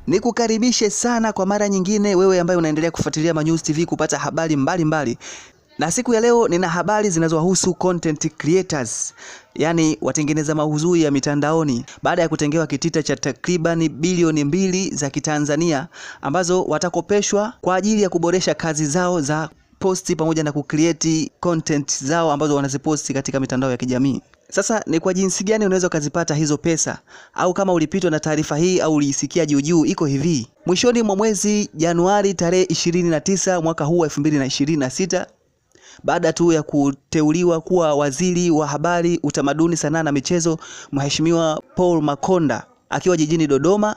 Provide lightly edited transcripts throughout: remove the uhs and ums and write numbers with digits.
Nikukaribishe sana kwa mara nyingine wewe ambaye unaendelea kufuatilia Manyuzi TV kupata habari mbalimbali. Na siku ya leo nina habari zinazowahusu content creators, yani watengeneza maudhui ya mitandaoni, baada ya kutengewa kitita cha takriban bilioni 2 za Kitanzania ambazo watakopeshwa kwa ajili ya kuboresha kazi zao za posti pamoja na kucreate content zao ambazo wanaziposti katika mitandao ya kijamii. Sasa ni kwa jinsi gani unaweza kuzipata hizo pesa, au kama ulipitwa na taarifa hii au uliisikia juu, iko hivi. Mwishoni mwa mwezi Januari tarehe 29 mwaka huu 2026, baada tu ya kuteuliwa kuwa waziri wa habari, utamaduni, sanaa na michezo, Mheshimiwa Paul Makonda akiwa jijini Dodoma,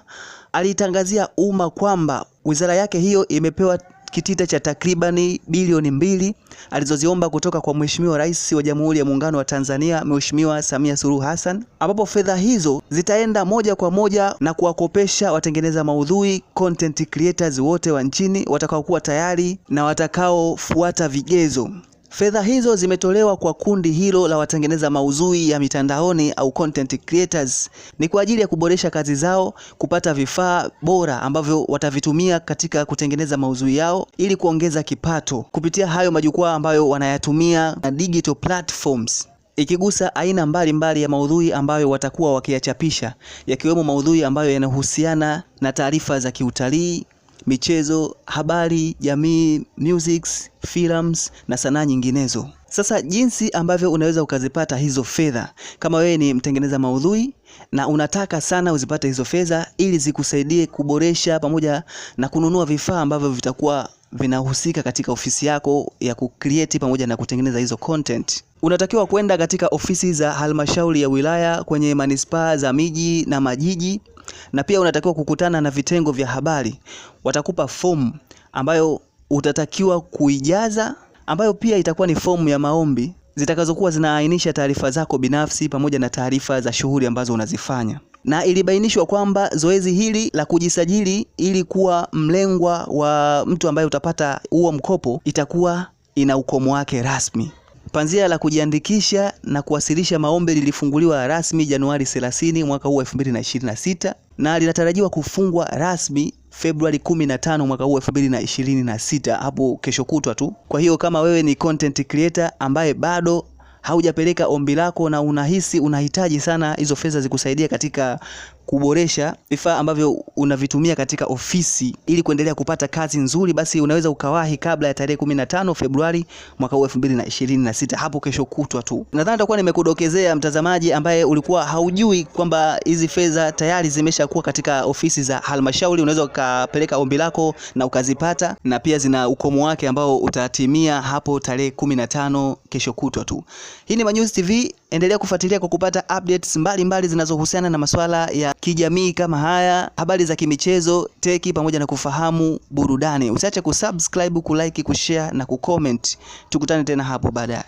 alitangazia umma kwamba wizara yake hiyo imepewa kitita cha takribani bilioni 2 alizoziomba kutoka kwa Mheshimiwa Rais wa Jamhuri ya Muungano wa Tanzania, Mheshimiwa Samia Suluhu Hassan, ambapo fedha hizo zitaenda moja kwa moja na kuwakopesha watengeneza maudhui, content creators wote wa nchini watakaokuwa tayari na watakaofuata vigezo. Fedha hizo zimetolewa kwa kundi hilo la watengeneza maudhui ya mitandaoni au content creators, ni kwa ajili ya kuboresha kazi zao, kupata vifaa bora ambavyo watavitumia katika kutengeneza maudhui yao ili kuongeza kipato kupitia hayo majukwaa ambayo wanayatumia na digital platforms, ikigusa aina mbalimbali ya maudhui ambayo watakuwa wakiyachapisha, yakiwemo maudhui ambayo yanahusiana na taarifa za kiutalii, michezo, habari, jamii, musics, films na sanaa nyinginezo. Sasa jinsi ambavyo unaweza ukazipata hizo fedha, kama wewe ni mtengeneza maudhui na unataka sana uzipate hizo fedha ili zikusaidie kuboresha pamoja na kununua vifaa ambavyo vitakuwa vinahusika katika ofisi yako ya kucreate pamoja na kutengeneza hizo content, unatakiwa kwenda katika ofisi za halmashauri ya wilaya kwenye manispaa za miji na majiji, na pia unatakiwa kukutana na vitengo vya habari. Watakupa fomu ambayo utatakiwa kuijaza, ambayo pia itakuwa ni fomu ya maombi zitakazokuwa zinaainisha taarifa zako binafsi pamoja na taarifa za shughuli ambazo unazifanya. Na ilibainishwa kwamba zoezi hili la kujisajili ili kuwa mlengwa wa mtu ambaye utapata huo mkopo itakuwa ina ukomo wake rasmi. Panzia la kujiandikisha na kuwasilisha maombi lilifunguliwa rasmi Januari 30 mwaka huu 2026 na linatarajiwa kufungwa rasmi Februari 15 mwaka huu 2026, hapo kesho kutwa tu. Kwa hiyo kama wewe ni content creator ambaye bado haujapeleka ombi lako na unahisi unahitaji sana hizo fedha zikusaidia katika kuboresha vifaa ambavyo unavitumia katika ofisi ili kuendelea kupata kazi nzuri, basi unaweza ukawahi kabla ya tarehe 15 Februari mwaka 2026, hapo kesho kutwa tu. Nadhani nitakuwa nimekudokezea mtazamaji ambaye ulikuwa haujui kwamba hizi fedha tayari zimeshakuwa katika ofisi za halmashauri. Unaweza ukapeleka ombi lako na ukazipata, na pia zina ukomo wake ambao utatimia hapo tarehe 15 kesho kutwa tu. Hii ni Manyuzi TV, endelea kufuatilia kwa kupata updates mbalimbali zinazohusiana na masuala ya kijamii kama haya, habari za kimichezo, teki pamoja na kufahamu burudani. Usiache kusubscribe, kulike, kushare na kucomment. Tukutane tena hapo baadaye.